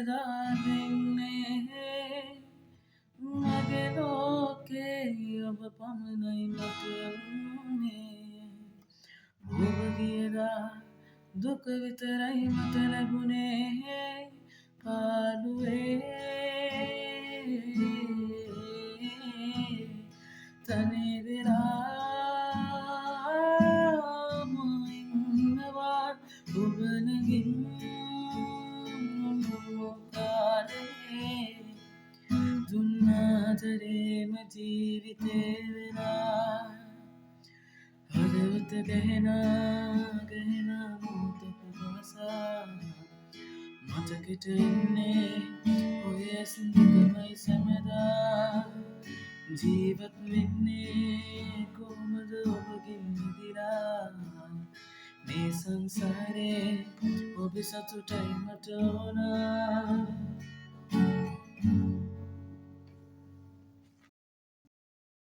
වෙන්නේ මගේ ලෝකේ ඔබ පමණයි මට වුනේ ඔබ ගියදා දුක විතරයි මට ලැබුණේ පාළුවේ තනිවෙලාම ඉන්නවා ඔබ නැගින් මොකාලේ දුන්නාතරේම ජීවිතේ වෙලා හදවත ගැහෙනා මොහොතක දවසා මතකෙට එන්නේ ඔය ඇස්දෙකමයි සැමදා ජීවත් වෙන්නේ කොහොමද ඔබගෙන් මිදිලා මේ සංසාරේ ඔබ සතුටයි මට ඕනා